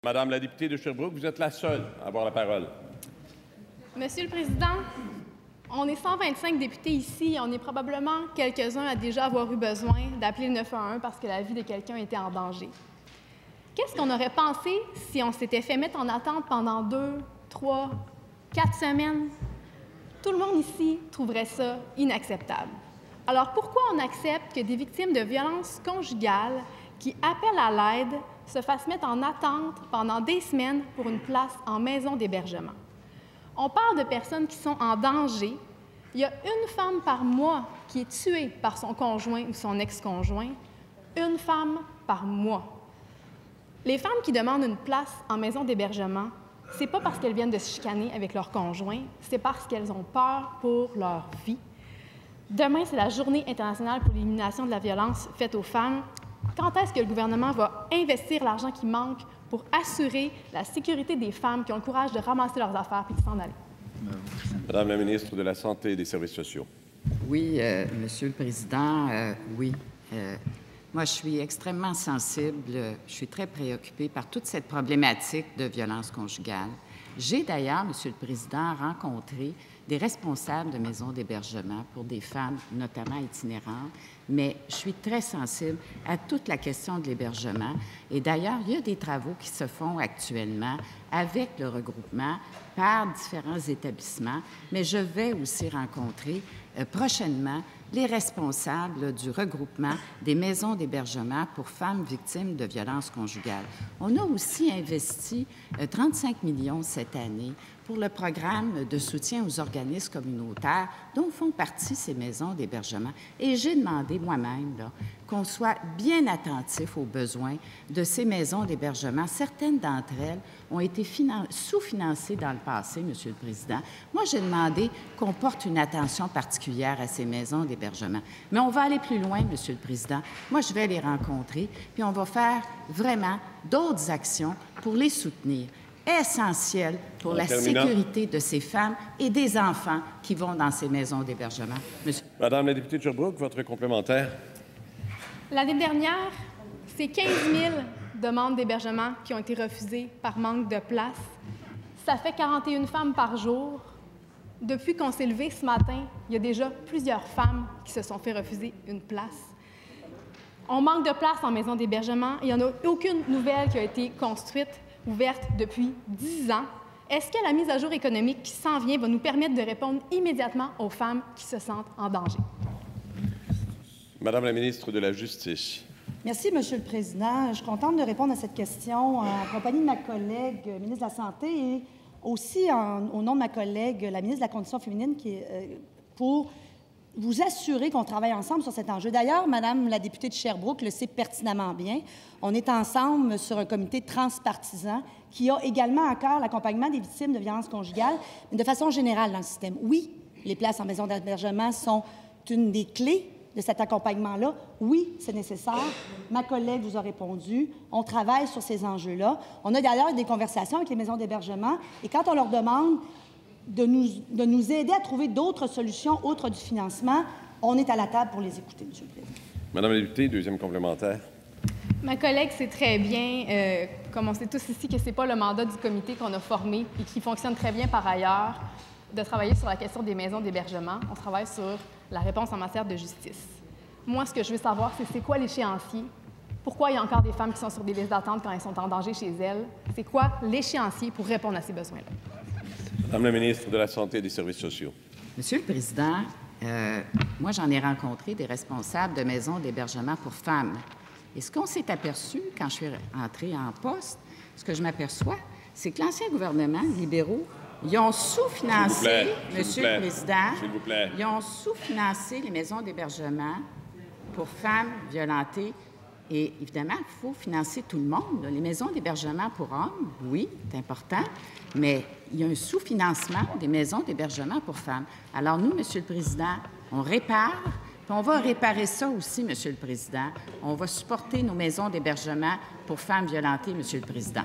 Madame la députée de Sherbrooke, vous êtes la seule à avoir la parole. Monsieur le Président, on est 125 députés ici. On est probablement quelques-uns à déjà avoir eu besoin d'appeler le 911 parce que la vie de quelqu'un était en danger. Qu'est-ce qu'on aurait pensé si on s'était fait mettre en attente pendant 2, 3, 4 semaines? Tout le monde ici trouverait ça inacceptable. Alors pourquoi on accepte que des victimes de violences conjugales qui appellent à l'aide se fassent mettre en attente pendant des semaines pour une place en maison d'hébergement? On parle de personnes qui sont en danger. Il y a une femme par mois qui est tuée par son conjoint ou son ex-conjoint. Une femme par mois. Les femmes qui demandent une place en maison d'hébergement, c'est pas parce qu'elles viennent de se chicaner avec leur conjoint, c'est parce qu'elles ont peur pour leur vie. Demain, c'est la Journée internationale pour l'élimination de la violence faite aux femmes. Quand est-ce que le gouvernement va investir l'argent qui manque pour assurer la sécurité des femmes qui ont le courage de ramasser leurs affaires et de s'en aller? Madame la ministre de la Santé et des Services sociaux. Oui, Monsieur le Président, oui. Moi, je suis extrêmement sensible, je suis très préoccupée par toute cette problématique de violence conjugale. J'ai d'ailleurs, Monsieur le Président, rencontré des responsables de maisons d'hébergement pour des femmes, notamment itinérantes, mais je suis très sensible à toute la question de l'hébergement. Et d'ailleurs, il y a des travaux qui se font actuellement avec le regroupement par différents établissements, mais je vais aussi rencontrer prochainement les responsables du regroupement des maisons d'hébergement pour femmes victimes de violences conjugales. On a aussi investi 35 millions cette année pour le programme de soutien aux organismes communautaires dont font partie ces maisons d'hébergement. Et j'ai demandé moi-même qu'on soit bien attentif aux besoins de ces maisons d'hébergement. Certaines d'entre elles ont été sous-financées dans le passé, Monsieur le Président. Moi, j'ai demandé qu'on porte une attention particulière à ces maisons d'hébergement. Mais on va aller plus loin, Monsieur le Président. Moi, je vais les rencontrer, puis on va faire vraiment d'autres actions pour les soutenir. Essentiel pour la sécurité de ces femmes et des enfants qui vont dans ces maisons d'hébergement. Monsieur... Madame la députée de Sherbrooke, votre complémentaire. L'année dernière, c'est 15 000 demandes d'hébergement qui ont été refusées par manque de place. Ça fait 41 femmes par jour. Depuis qu'on s'est levé ce matin, il y a déjà plusieurs femmes qui se sont fait refuser une place. On manque de place en maison d'hébergement. Il n'y en a aucune nouvelle qui a été construite, ouverte depuis 10 ans. Est-ce que la mise à jour économique qui s'en vient va nous permettre de répondre immédiatement aux femmes qui se sentent en danger? Madame la ministre de la Justice. Merci, Monsieur le Président. Je suis contente de répondre à cette question en compagnie de ma collègue ministre de la Santé et aussi au nom de ma collègue, la ministre de la Condition féminine, pour vous assurer qu'on travaille ensemble sur cet enjeu. D'ailleurs, Madame la députée de Sherbrooke le sait pertinemment bien. On est ensemble sur un comité transpartisan qui a également à cœur l'accompagnement des victimes de violences conjugales, mais de façon générale dans le système. Oui, les places en maison d'hébergement sont une des clés de cet accompagnement-là. Oui, c'est nécessaire. Ma collègue vous a répondu. On travaille sur ces enjeux-là. On a d'ailleurs des conversations avec les maisons d'hébergement et quand on leur demande de nous aider à trouver d'autres solutions autres du financement, on est à la table pour les écouter, Monsieur le Président. Madame la députée, deuxième complémentaire. Ma collègue sait très bien, comme on sait tous ici, que ce n'est pas le mandat du comité qu'on a formé et qui fonctionne très bien par ailleurs, de travailler sur la question des maisons d'hébergement. On travaille sur la réponse en matière de justice. Moi, ce que je veux savoir, c'est quoi l'échéancier? Pourquoi il y a encore des femmes qui sont sur des listes d'attente quand elles sont en danger chez elles? C'est quoi l'échéancier pour répondre à ces besoins-là? Madame la ministre de la Santé et des Services sociaux. Monsieur le Président, moi, j'en ai rencontré des responsables de maisons d'hébergement pour femmes. Et ce qu'on s'est aperçu quand je suis entrée en poste, ce que je m'aperçois, c'est que l'ancien gouvernement, libéraux, ils ont sous-financé, Monsieur le Président, s'il vous plaît. Ils ont sous-financé les maisons d'hébergement pour femmes violentées. Et évidemment, il faut financer tout le monde. Là. Les maisons d'hébergement pour hommes, oui, c'est important, mais il y a un sous-financement des maisons d'hébergement pour femmes. Alors nous, Monsieur le Président, on répare, puis on va réparer ça aussi, Monsieur le Président. On va supporter nos maisons d'hébergement pour femmes violentées, Monsieur le Président.